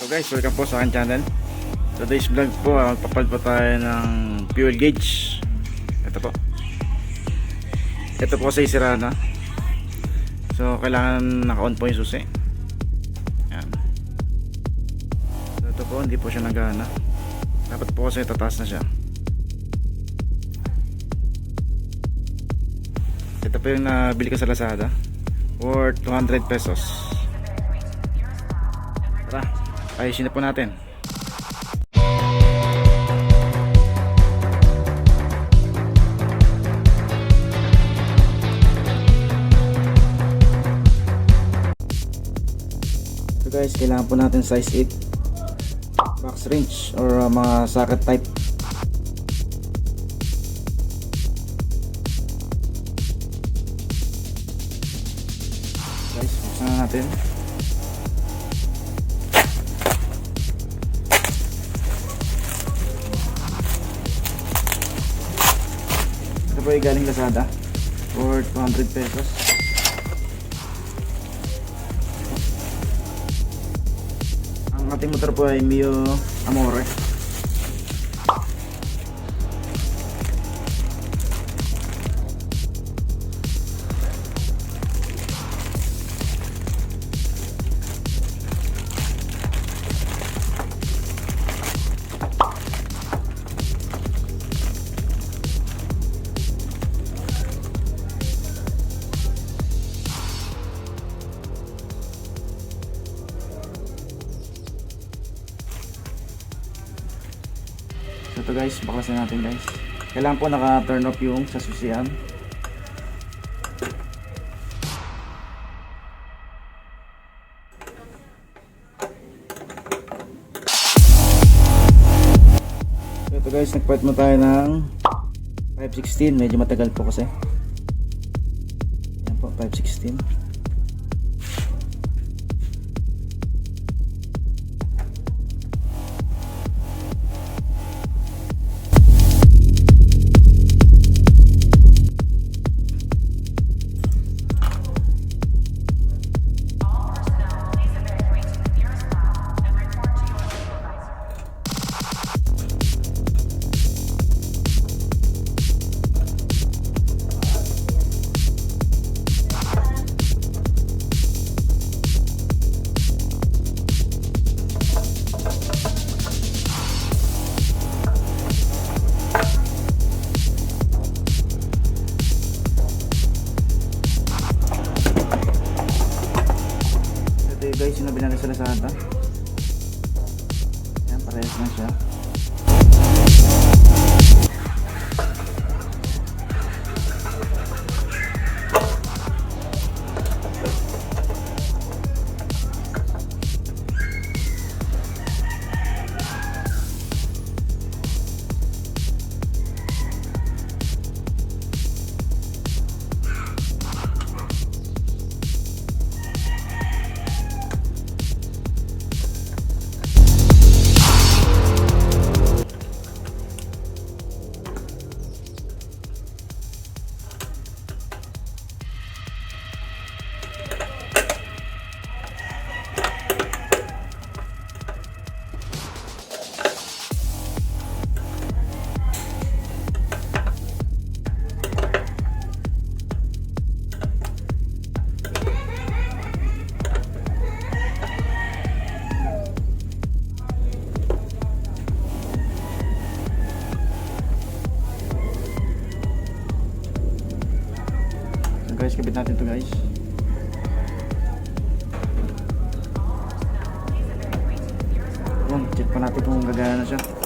So guys, welcome po sa aking channel. Today's vlog po, magpapalit po tayo ng fuel gauge. Ito po. Ito po kasi sira na. So kailangan naka-on po yung susi. Yan. So ito po, hindi po siya nagana. Dapat po kasi tataas na siya. Ito po yung nabili ko sa Lazada, worth 200 pesos. Tara, ayusin na po natin. So guys, kailangan po natin size 8 box wrench or mga socket type. Guys, buksan na natin. Ito po ay galing Lazada for 200 pesos. Ang ating motor po ay Mio Amore. So ito guys, baklasin natin guys. Kailangan po naka-turn off yung sa susian. So ito guys, nagpalit mo tayo ng 516. Medyo matagal po kasi. Yan po, 516. Guys, yung nabili natin sa Lazada. Yan, parehas na siya. Guys, kabit natin to guys. Yan, check pa natin kung gagana na siya.